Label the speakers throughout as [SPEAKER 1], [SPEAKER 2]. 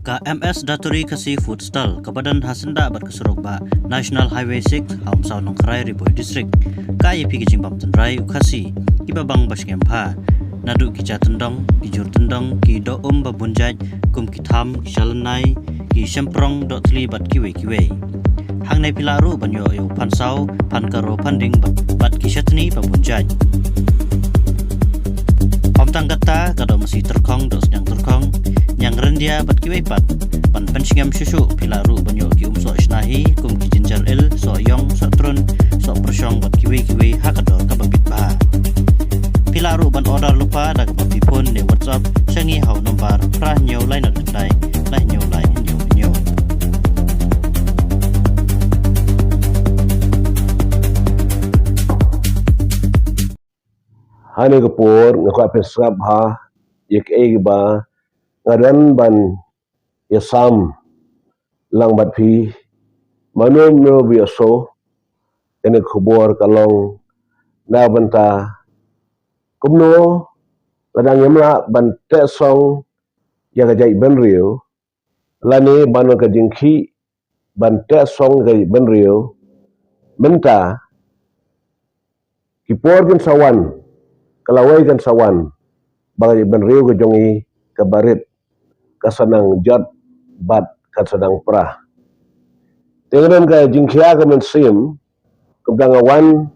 [SPEAKER 1] Ka MS Daturi ka Seafood Stall kabadan hasenda bat kesurok ba National Highway 6 haum saw nong Krai Riboy District ka ipi kijing bam tenrai ukasi ibabang basngem pha nadu ki jatendong ki jur tendong ki do ba bunjaj kum ki tham ki chalanai ki semprong dot tli bat kiwe hang nai pilaru banyo yo pansau pan karo panding bat ki shatni ba bunjaj pamtang kata kado masih terkong dos yang terkong yang rendia bat kiwe pat pan penshingam susu pilaru banyo ki so isnahi kum ki jinjal il so yong so trun so persyong bat kiwe hakador ka babit ba pilaru ban order lupa daga babipun ne WhatsApp shangi hau nomor prah nyo lai not dai lai nyo
[SPEAKER 2] Hani kapur ngakwa pesrap ha yek ba ngaran ban yasam lang bat phi manum no biaso ene khubor kalong na banta kumno ladang yamla ban te song ya ga jai ben rio lani ban ka jingki ban te song ga ben rio menta kipor kin sawan kalawai kan sawan bagai ben riu ke jongi ke barit kasanang jat bat kasanang prah tengan ka jingkia ka men sim kumdang awan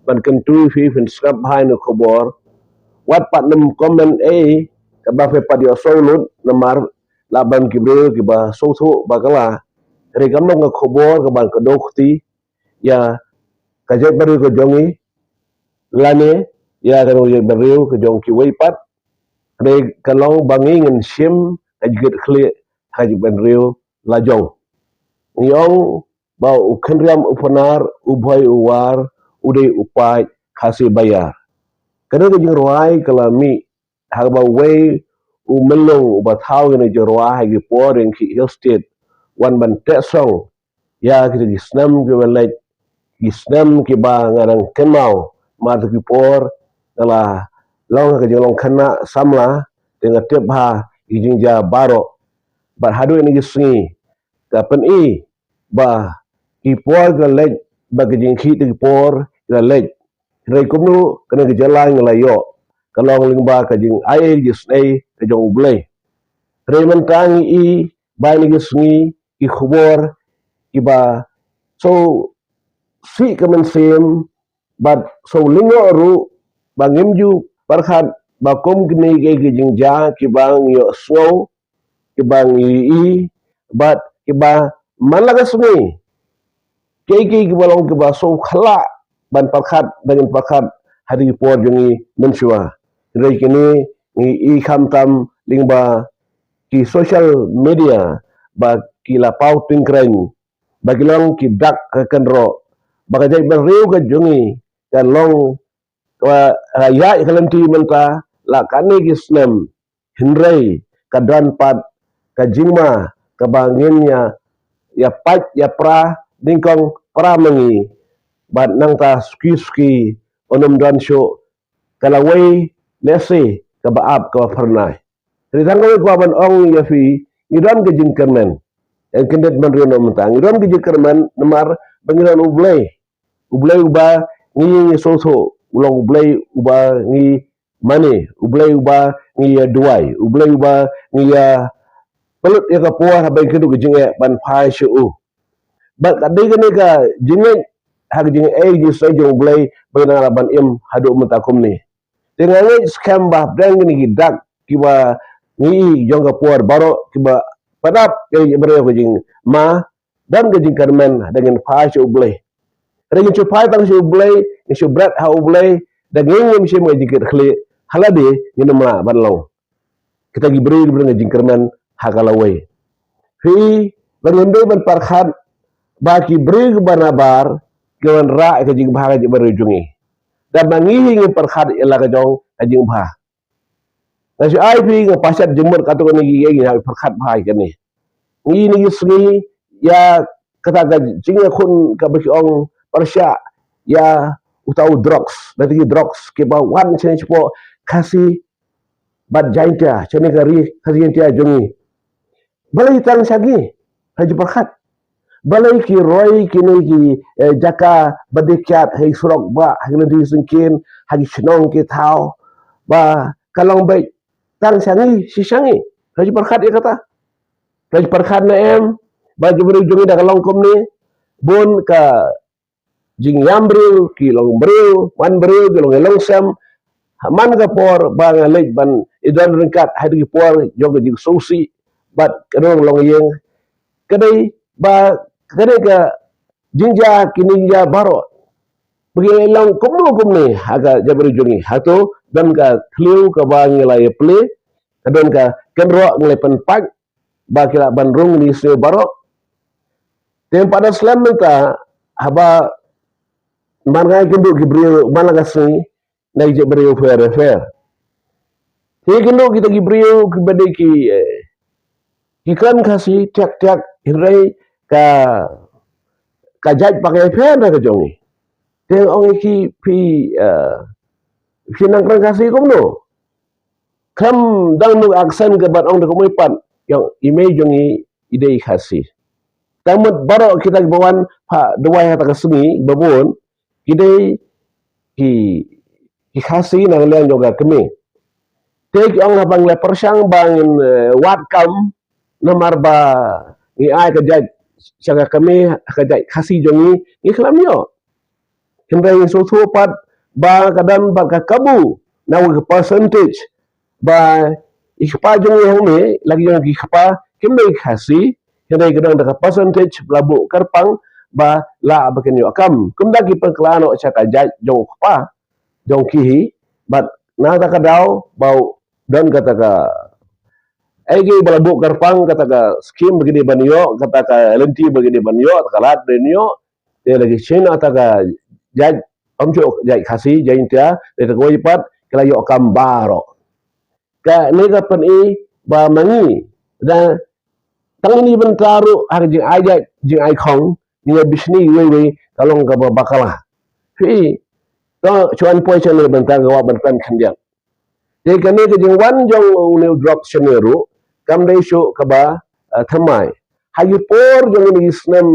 [SPEAKER 2] ban kentui fi fin skrap hai no khobor wat pat nem komen ka ba fe pat yo solut namar laban kibre ki ba sotho bakala re kamno ka khobor ka ban ka dokti ya ka jai baru ke jongi lane ya kan uye beriu ke jong ki weipat re kalong bangi ngen sim ajget khle haji beriu lajong yong bau ukhenriam upanar ubhai uwar ude upai khasi bayar kada ke jing ruai kalami hagba wei umelong uba thau ne jorwa hagi poring ki hill state wan ban tesong ya ki snam ke welaj ki snam ki ba ngarang kenau mar ki por kala long ke jolong khana samla dengan tep ha ijingja baro bar hadu ni gisngi ka pen ba ki por ga lej ba ke jing khi ti por ga lej rei kumnu kana ke jalan nglayo kalong lingba ka jing ai gisnei ke jong blei rei mentang ba ni gisngi ki khubor ki ba so si kamen sim but so lingo ru bangim ju parkhat bakom gni ge jingja ki bang yo snow ki bang but ki ba malaga sungi ki balong ki ba so khala ban parkhat dengan parkhat hari por jungi mensua rei kini ni kham tam lingba ki social media ba ki la pau tingkren bagilong ki dak kan ro bagajai beriu ke jungi kan long raya kalanti menta la kane gisnem hinrei kadran pat kajingma kabanginnya ya pat ya pra dingkong pra mengi bat nang ta ski onum dan show kalawai lese ka baap ka pernai ritangwe ko ban ong ya fi idan ke jingkermen en kendet man reno mentang idan ke jingkermen nemar bangiran ublei uba ngi so ulang ublei uba ngi mane ublei uba ngi duai ublei uba ngi pelut ya ka puah habai kedu ke jinge ban phai shu ba kadai ke ka jinge hak jinge ji sai jong ublei bana ban im hadu mentakum ni dengan ngi scam bah brand ni dak kiba ngi jong ka puah baro kiba padap ke bere ke jing ma dan ke jing karmen dengan phai shu ublei Regen cupai tang si ublei, si berat ha ublei, dan ngem si mengaji khle halade ni nama banlong. Kita gibri ngajing kerman hakalawai. Fi berende ban parkhat ba ki bri banabar kewan ra ke jing bha ke berujungi. Dan bangi ngi parkhat ela ke jong ajing bha. Nasi ai fi ngapasat jemur katu ni gi ha parkhat bha ke ni. Ngi ni sni ya kata ka jinga khun ka beki ong Persya ya utau drugs dari drugs ke ba wan chen po kasi bat jaintia chene kari kasi jaintia jongi balai tang sagi haji perkhat balai ki roy kini ki jaka badikyat hai surok ba hagna di singkin hagi shnong ki thau ba kalong bai tang sangi si sangi haji perkhat ya kata haji perkhat na em ba jibri jungi da kalong kom ni bon ka jing yam bril ki long bril wan bril ki long elong sam man ka por ba ngalej ban idan ringkat hadi por jog jing susi bat kadong long yeng kadai ba kadai ka jinja kininja baro bagi lang kumni aga jabri jungi hato dan ka kliu ka ba ngilai ple kadon ka kenro ngilai penpak ba kila bandrung ni sio baro tem pada slam ta haba mangai kendu gibriu malaga sni nai jabri fair te kendu kita gibriu kibade ki ikan kasi tiak-tiak hirai ka kajaj pakai fair na ka jongi te ong ki pi nang krang kasi kumno kam dang nu aksen ke bat ong de kumoi pan yang ime jongi ide kasi tamat baro kita bawan pa dewai hata kesengi babon ide ki kasi nang liang joga kemi te ki ong napang le persang bangin wat kam namar ba ni ai kajaj saga kami kajaj kasi jongi iklam yo hindai so pat ba kadang ba kabu na percentage ba ikpa jongi hang ni lagi yang ikpa kimbai kasi hindai kadang da percentage labu karpang ba la baken yo kam kumda ki perklano cha kajaj jong kpa jong kihi but na ta kadau bau dan kata ka egi balabu karpang kata ka skim begini banyo kata ka lenti begini banyo kalat benyo dia lagi China kata ka jaj omjo jaj kasi jaj intia dia ko ipat kala yo kambaro ka ni ka pen i ba mangi da tang ni bentaru har jing ajaj jing ai khong ni bisni we kalong ka bakala fi to chuan poi chen ni bentang ka wa ban kan khandiang te kane ke jing wan jong ne drop cheneru kam dai sho kaba thamai hagi por jong ni snem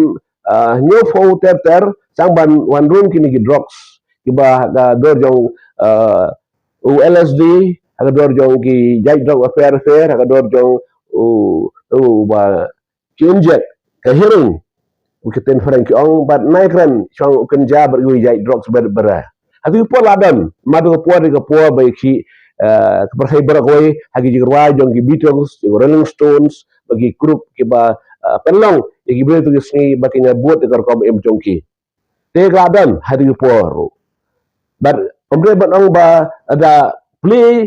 [SPEAKER 2] new fo ter sang ban wan room kini ki drops kiba da dor jong LSD aga dor jong ki jai drop affair aga dor jong ba kinjet ka hearing ukiten frank ong bat naikran chong kenja berwi jai drops berbera hagi por ladan madu por ba ki kepercayaan berakoi hagi jigerwa jong ki Beatles, Rolling Stones, bagi grup kiba penlong yang boleh tu sini bakinya buat dekat kom jongki. Te gadan hari por. But omre batong ba ada play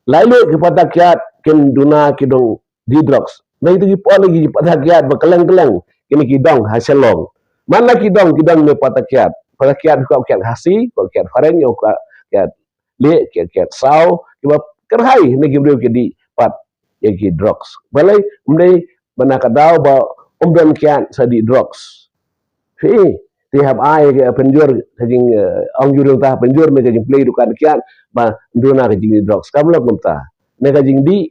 [SPEAKER 2] lalu kepada kiat ken duna kidong di drugs. Nah itu kipo lagi pada kiat bakeleng-keleng kini kidong hasilong. Mana kidong me pada kiat kau kiat hasi, kau kiat fareng, kau kiat le kiat sau kiba kerhai ne gibreu ke di pat ye ki drugs balai umdai manakadau ba umdan kian sa di drugs fi ti hab ai ke penjur kajing ong jurung ta penjur me kajing play dukan kian ba nduna kajing di drugs kamla punta ne kajing di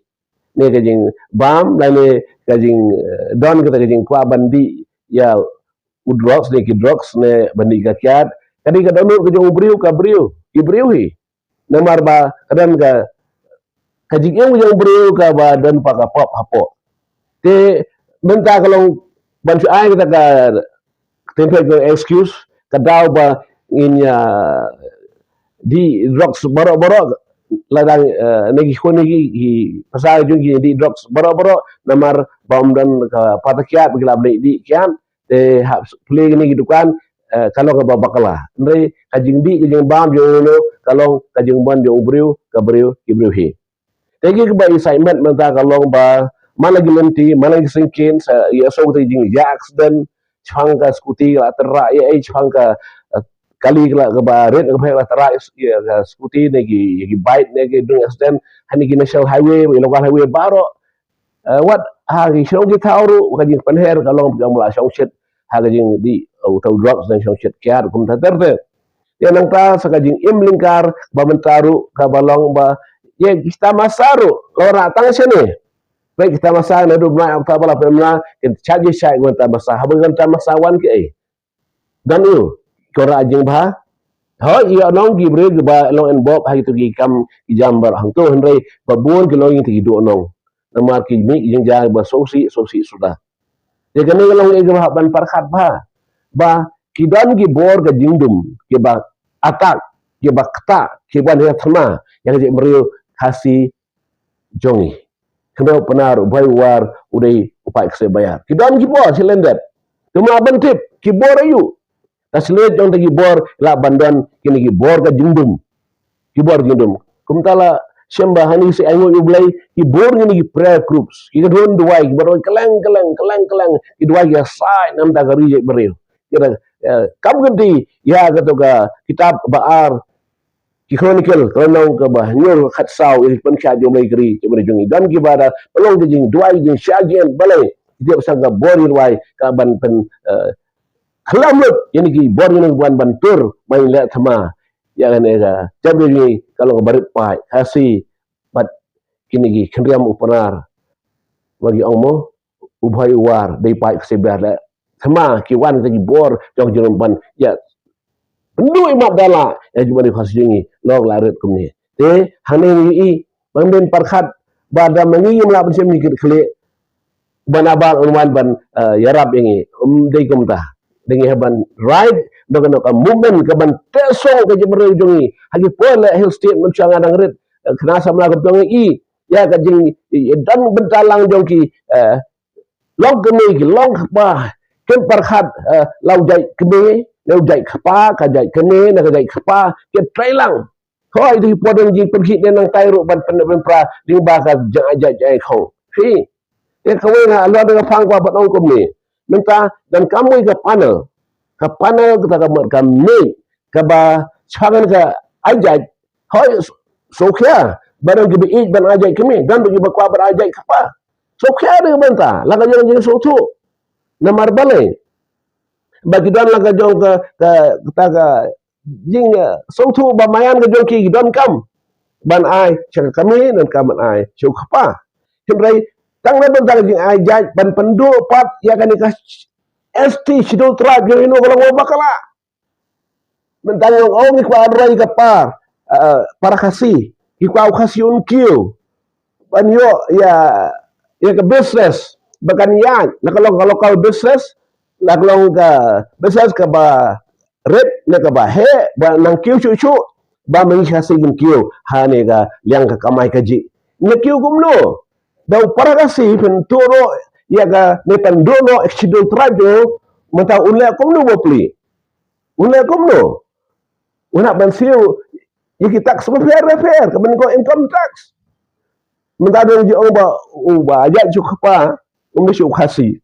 [SPEAKER 2] ne kajing bam la ne kajing don kata kajing kwa bandi ya udrox ne ki drugs ne bandi ka kiat kadi ka donu kajing ubriu ka briu ibriu hi namar ba kadang ka kajing yang beriu ka ba dan pa ka pop hapo te benta kalong bantu ai kita ka tempat ke excuse kadau ba inya di drugs boro-boro ladang negi ko negi pasal jungi di drugs boro-boro namar bom dan ka patakiat bagi labli di kian te play ni dukan kalau ka babakala ndai kajing di kajing bam jo kalong kajing ban jo ubriu ka briu ibriu hi tegi ke ba assignment menta kalong ba mana gilenti mana gisingkin sa ya so te jing ya accident changka skuti la terra ya changka kali la ke ba red ke la terra ya skuti negi bike negi dung accident hani gi national highway local highway baro what ha gi shong gi tauru kajing panher kalong gamla shong shit ha kajing di tau drugs dan shong shit kiar kum taterte ya nang ta sakajing im lingkar ba mentaru ka balong ba ye kita masaru lora tang sene baik kita masa na do ma ta bala pemna ken chaji sai gon ta masa habangan ta masa wan ke dan u ko ra jing ba ho ia nong gi bre ba long en bob ha tu gi kam gi jambar hang tu henre ba bun ke long ti do nong nama ki mi jing ja ba sosi sudah ya kan long e ga ban parkhat ba ki dan gi bor ga jingdum ki ba atak ki ba kta ki ban ya thama yang je mrio khasi jongi kena penar ubai war udai upai kse bayar kidan gibor silender cuma bentip gibor ayu taslet jong tagi bor la bandan kini gibor ga jindum kumtala semba hani se ayo ublai gibor ni prayer groups gidon duai gibor kelang gidwai ya sai nam da gari je bereu kira kam genti ya gatoga kitab baar ki chronicle kalau ke bah nyur khat sau il pen kha jo mai kri je jungi dan ki bada pelong ke jing duai jing syagen balai dia sanga bori wai ka ban pen khlam lut yani ki bori nang ban tur mai la thama ya ne ga jabe ni kalau barit pai kasi bat kini gi khendriam upanar bagi omo ubai war dei pai sebar la thama ki wan ke bor jong jong ban ya Pendu imat dala ya cuma di khasjingi log larit kumni te hane i bangben parkhat bada mangi mla bersem ni kle banabal unwan ban yarab ingi dei kumta dengi haban right dogan ka movement ka ban teso ka jemre jongi hagi pole hill state mun changa dang rit kena samla ka jongi i ya ka jing dan bentalang jongki log kene log ba ken parkhat lau jai kebe nếu dạy khapa ka dạy kene na ka dạy khapa ke trailang khoi di podon ji pergi ne nang tai ro ban pen pra ding ba ka ja ja khong fi e khoi na lo da phang kwa ban ong kom ni menta dan kamu ka panel kita ka me ka ba changan ka ajaj khoi so kya barang ki bi ban ajaj kemi dan bi ba kwa ban ajaj khapa so kya de benta la ka jeng so tu na marbale bagi don la jong ka jing song thu ba mayan ka jong ki don kam ban ai chang kami dan kam ai chu khapa himrai tang le ban jing ai jaj ban pendu pat ya kan ka ST schedule tribe yang ino kalau bakala mentang oh ni kwa rai ka para kasi ikwa kasi unkio ban yo ya ke business bakan yan kalau kau business laklong ka business ka ba red na ka ba he ba nang kiu chu ba mangi kasi gin kiu ha ne ga liang ka kamai ka ji na kiu gumno daw para kasi pen turo ya ga ne pan dono exidol tribe mata ulle kumno bopli ulle kumno una ban siu yiki tax fair ka ben ko income tax mata do ji ba aja chu khapa umbi chu khasi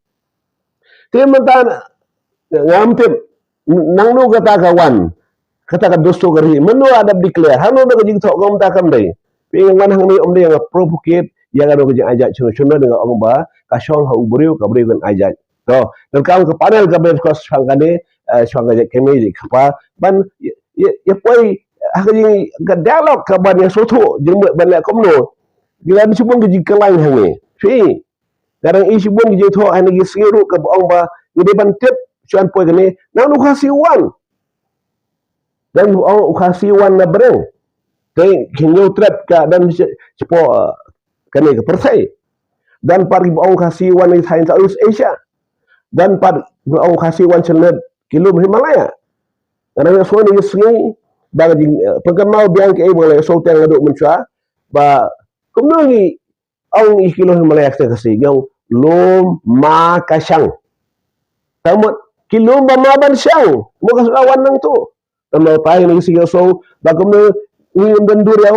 [SPEAKER 2] te mata ngam te nang nu kata kawan kata ka dosto gari menu ada declare hanu da jing thok gom ta kam dei pe man hang ni om dei provocate ya ga do jing aja chuno dengan ong ba ka shong ha ubriu ka bri gan aja to dan kam ka panel ka ben kos chang ka de chang ga kemi ji khapa ban ye poi ha jing ga dialog ka ban ya soto jing ban la kom no gila ni chubun ji kelai hang ni fi garang isi bun gi tho ani gi siru ka ong ba gi ban tip chuan poi ni nang nu khasi wan dan ong khasi wan na breng te kinyo trap ka dan sipo kani ka persai dan par gi ong khasi wan ni thain South Asia dan par ong khasi wan chelet kilom Himalaya garang so ni singi ba gi pagkamau biang ke boleh so tang adu mencha ba kumno gi ong kilo Himalaya ka kasi yung lom ma kasang tamot kilom ba maban siyang mo kasawan nang to tamo tayo ni sige so bagum ni dan duryaw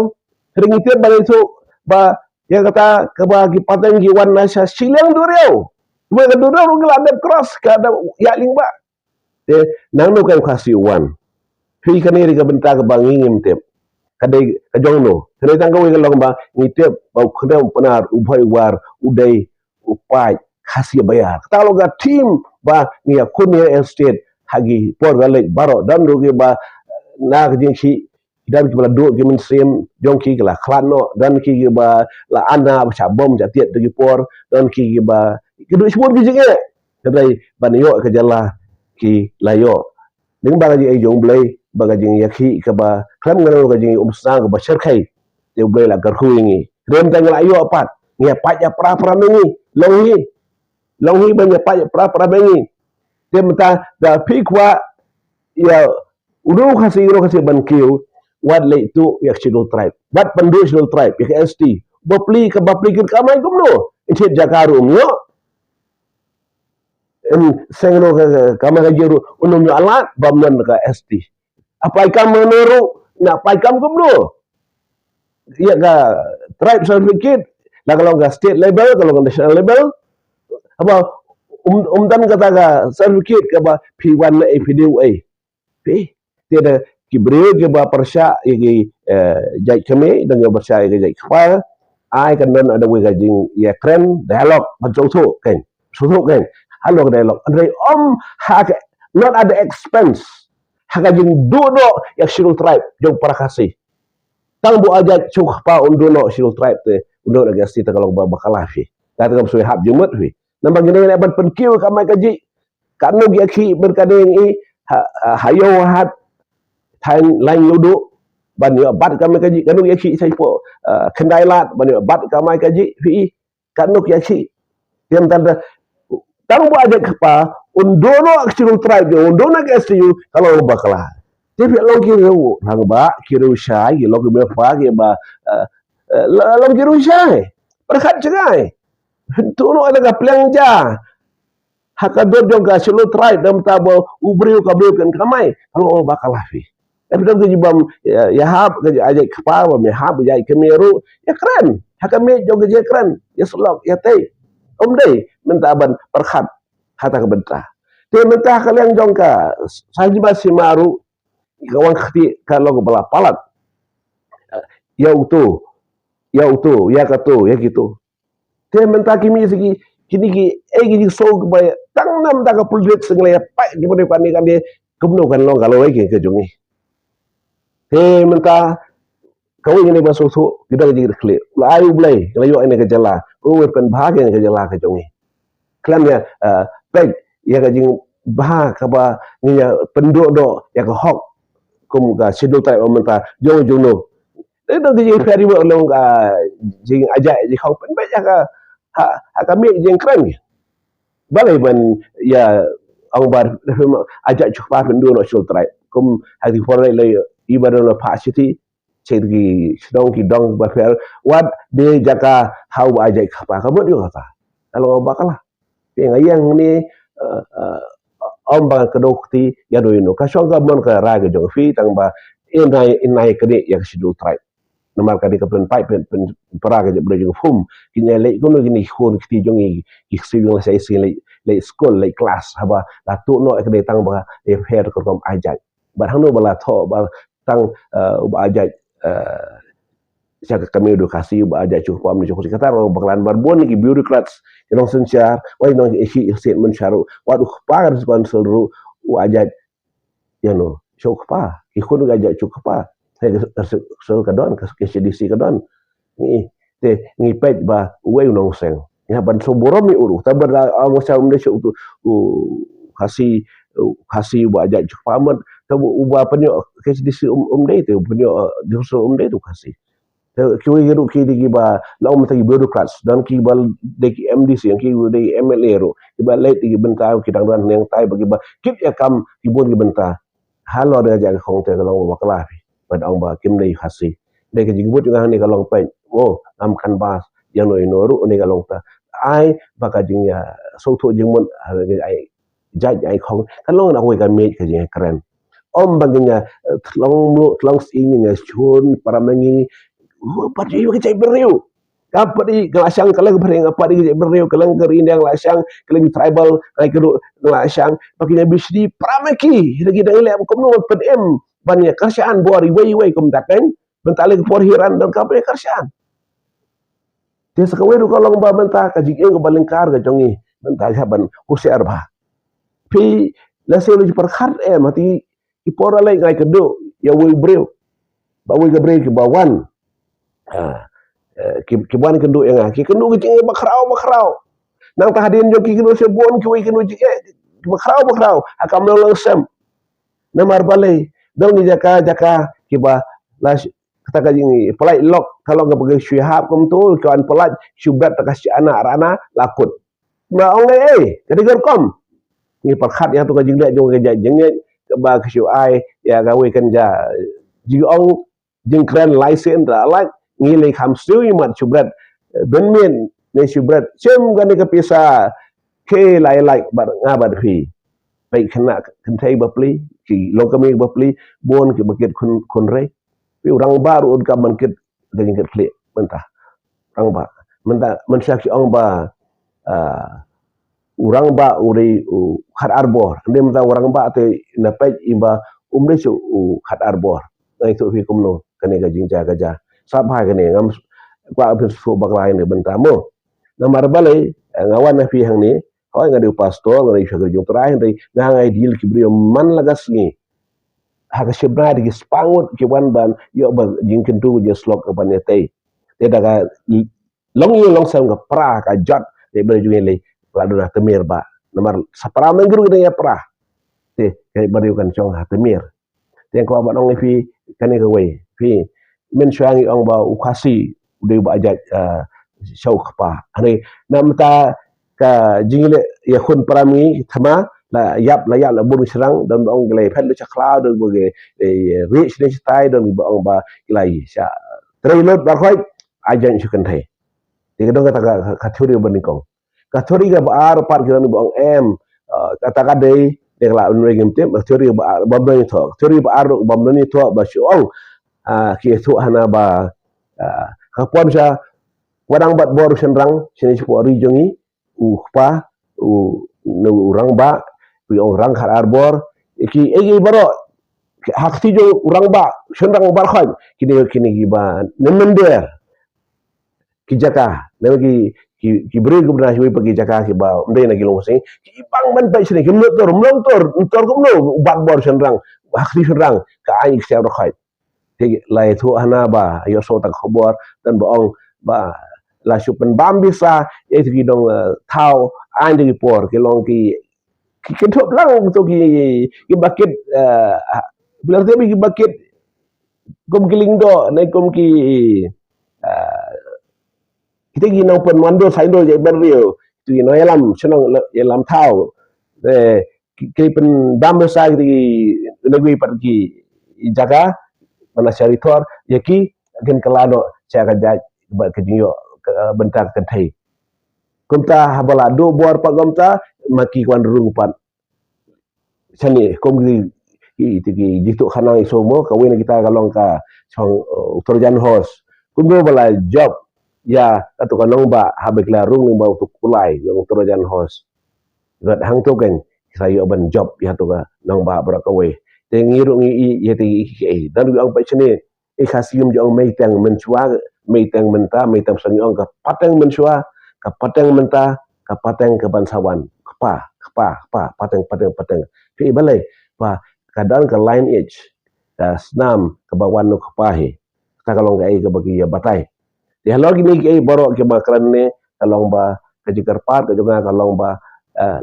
[SPEAKER 2] ringite ba ito ba ya kata kabagi pateng gi wan na siya silang duryaw mo ka duryaw ro gladep cross ka da ya lingba nang no kay kasi wan fi kaniri ka benta ka bangingim tep kadai kajongno kene tangga wi kalong ba ngitep ba khada panar ubai war udai upai khasi bayar kalau ga team ba ngia kunia estate hagi por galek baro dan rugi ba na jing si dan ki bala do ki men sim jong ki la klano dan ki ba la ana ba bom ja tiet de por dan ki ba ki du sebut ki jenge kadai ban yo ke jala ki layo ning ba ji ai jong blai ba ga jing yakhi ka ba kram ngano ga jing umsa ga ba sharkai de blai la gar huingi rem tang la yo pat ngia pa ja pra pra mengi long hi ban ya pa ja pra pra mengi tem ta da pikwa ya uru kasi ban kiu wat le tu yak schedule tribe bat pandu schedule tribe yak ST bapli ka bapli kin kamai kumno inchet jakaru myo en sengno ka kamai jeru unum yo alat bamnan ka ST apa ikam menuru na pa ikam kumno ya ka tribe certificate la kalau ka state level kalau ka national level apa dan kata ka certificate ka ba P1 na PDUA P tiada kibreu ke ba persya igi jai kami dengan persya igi jai kepal ai kan dan ada wegajing ya keren dialog macam tu kan halo dialog andre hak not ada expense hakajing dodo ya shirul tribe jong para kasih tang bu aja cuk pa undono shirul tribe te undo daga sti ta kalau ba bakalah fi ta ta so hab jumut fi nambang gini ban penkiu kamai kaji kanu gi akhi berkadeng i hayo hat thain lain ludu ban yo bat kamai kaji kanu gi akhi sai po kendai lat ban yo bat kamai kaji fi kanu gi akhi tiam tanda tang bu aja kapa undono shirul tribe undono ga sti kalau bakalah tapi long kiro hang ba kiro syai long be fa ge ba long kiro syai perkat cegai tuno ada ka plang ja hakador jong ka selo tribe dam tabo ubriu ka beu kan kamai kalau bakal lafi tapi dam ke jibam ya hab ke aja kapa ba me hab ya kemeru ya keren hakame jong ke keren ya selok ya tei dei minta ban perkat hata ke bentah te mentah kalian jong ka sajiba simaru kawan khti kalau bala palat ya utu ya kato ya gitu te menta kimi sigi kini ki egi so ba tang nam da ka puljet sengle pa di bone kan dia kumno kan long kalau egi ke jongi te menta kau ini ba so kita jadi kle la ayu blai layo ene ke jala o pen bhage ke jala ke jongi klam ya peg ya ka jing bah ka ba ni ya pendok do ya ka hok kum ka sidul tai menta jong jong no itu di ferry work long jing aja ji khau pen ba ya ka ha kami jeng keren balai ban ya ang bar ajak cuba pendu no sul trai kum hadi forai le ibadah no pa city cegi sedong ki dong ba fer wat de jaka hau ajak apa kamu dia kata kalau bakalah yang ni om bang kedokti ya do ino ka shonga mon ka raga jong fi tang ba inai kede ya sidul trai nomor kali ke pen peraga je boleh jeng fum kini lek kono gini khon kiti jongi ki sibing saya sin lek school lek kelas haba la tu no ke datang ba e fair ko kom ajak bar hanu bala tho ba tang ba ajak sia kami edukasi ba ajak cukup am cukup kata ro bakalan barbon ki bureaucrats yang sensyar wai no isi statement syaru waduh pagar sponsor ru ajak ya no cukup pa ki khon ajak cukup pa saya kadon ke CDC kadon ni te ni pej ba we nong seng ya ban so borom ni uru tabar ang sa umde su kasi ba aja pamat tabu uba penyo ke CDC umde tu penyo diusul umde tu kasi kiwi geru ki digi ba la tagi bureaucrats dan ki bal deki MDC yang ki de MLA ro ki ba late digi benta ki dang dan yang tai bagi ba kip ya kam ki bon ki benta halo da ja khong te kalau maklah pada orang bah kim dari khasi dari kejibut juga ni kalau pen am kan bas yang no inoru ni kalau ta ai baka jing ya so tho jing mon ai jaj ai khong kalau nak we kan me ke jing keren om baginya long ini ni chun para mengi pada yo ke cai beriu kapadi kelasang kalang bering apa di beriu kalang kerin yang lasang kalang tribal kalang kedu lasang baginya bisdi prameki lagi dah ilek komno pem banyak kerjaan buari way kumtakan mentalik porhiran dan kapal kerjaan dia sekawai du kalau ngba mentah kajing ke balengkar ke jongi mentah haban usiar bah pi la selo ji perkhat mati ipora lai ngai kedo ya way breu bawi gabre ki bawan ki buan kendu yang ki kendu ki bakrau nang tahadin jo ki kendu sebon ki wi kendu ki bakrau akam lo sem namar balai dong ni jaka ki ba las kata kajing pelai lok kalau ga bagi syihab kum tu kawan pelaj syubrat takasi anak rana lakut ma ong jadi gerkom ni perkhat yang tu kajing dia jo ga jengnya ba ke ai ya gawe kan ja ji ong jing kren license ra laj ngilai kham siu mat syubrat benmin ne syubrat sem ga ni ke pisa ke lai bar ngabat fi baik kena kentai bapli ki lokami bapli bon ki bakit kun rei pi orang baru ka bankit dengan klik mentah orang ba mentah manusia ki ong ba orang ba uri khat arbor ande mentah orang ba te napai imba umri su khat arbor ngai tu fi kumno kane ga jingja gaja sabha kane ngam kwa abis fu baklai ne bentamo namar balai ngawan na fi hang ni hoi ngadi pastor ngadi syagir jung terakhir dari ngangai deal ki brio man lagas ni haka shibra di spangut ki wan ban yo ba jingkin tu je slok ke ban te daga long sam ga pra ka jot de ber ju le laduna temir ba namar sapra mengru de ya pra te kai bari kan chong ha temir te ko ba nong fi kani ka we fi men shangi ong ba ukasi de ba ajat shau khpa ani namta ka jingile ya khun prami thama la yap la buru serang dan ong glei phet lu chakla do boge rich ne stai don ong ba ilai sha trailer ba khoi ajan chukan thai ti do kata ka theory ban kong ka theory ga ba ar par kiran ong em kata ka dei de la un regim te theory ba ban tho theory ba ar ban ni tho ba shu ong ki thu hana ba ka pon sha wadang bat bor senrang sini po ri jongi pa orang ba pi orang khat arbor ki egi baro hakti jo orang ba senrang bar khan kini ki ba nemender ki jaka lagi ki beri gubna hui pergi jaka ki ba ndai na gilong sing ki bang man pai sini ki motor kumno bat bor senrang hakti senrang ka ai ki ro khai te lai thu hana ba yo so tak khobor dan boong ba la supen bam bisa itu ki dong thau an di por ki long ki thop lang to ki bakit bilang te ki bakit kom ki lingdo nai kom ki kita ki nang pen mando sai do je ber rio tu no yalam thau ki pen bam bisa ki negui par ki jaga mana syari thor yaki gen kelado saya kajaj ba kejio bentak kentai kumta habala do bor pa kumta maki kwan rung pat sani kom ki jitu khana isomo kawin kita kalong ka chong Trojan horse kumbo bala job ya atu kanong ba habekla rung ba untuk kulai yang Trojan horse rat hang token sayo ban job ya tu ka nong ba bra kawe te ngiru ngi yeti dan ang pa sini khasium jo ang meitang menchua meitang menta meitang sangi ong ka pateng mensua ka pateng menta ka pateng ke bansawan kapa pateng fi balai pa kadang ke line edge ka snam ke bawan no kapahi ta kalong ga ke bagi ya batai ya logi ni ke boro ke bakran ne kalong ba ke jikar pat ke jonga kalong ba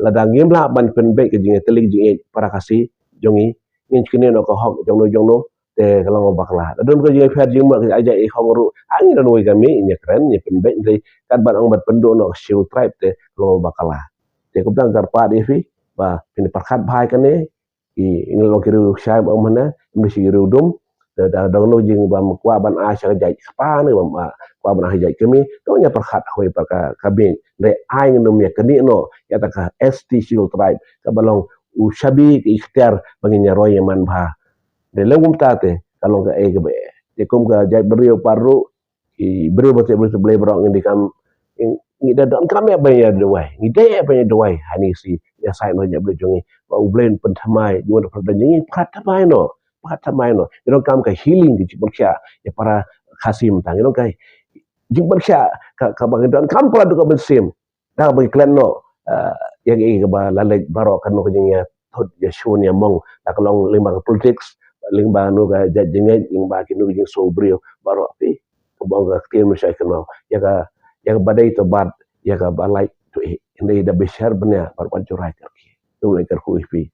[SPEAKER 2] ladang ngimla ban penbe ke jinge teling jinge para kasi jongi ngin kini no ko hok jongno te kalong bakla don ko jinge fer jing ma aja e khongru angin don we kami nya keren nya penbe te kan ban ong bat pendo no shiu tribe te kalong bakla te ko dang garpa de fi ba pin parkhat bhai kane i ngelo kiru syai ong mana mesti kiru dum da dong no jing ba kwa ban a sha jai pa ne ba kwa ban a jai kami to nya parkhat hoi pa ka bin de ai ngom ya kani no ya ta ka st shiu tribe ka balong ushabi ikhtiar banginya roye man bha de lengum tate kalau ga e be te kum ga jai brio paru i brio bote brio bro ngi kam ngi da don kam ya ba ya doi ngi de ba ya doi hani si ya sai no ya brio jongi ba ublen pen thamai you want to ngi phat thamai no you kam ka healing di cibaksha ya para khasim tang you ka cibaksha ka ba don kam pula do ka besim da ba klan no yang e ba lalai baro kan no jinga thot ya shun ya mong la kalong lima politics ling ba nu ga jajinge ling ba ki nu jing sobrio baro api ko ga ktir mu shay kan ya ga badai to bad ya ga balai to inde da bishar bnya par pan churai kar ki tu ne kar ku ipi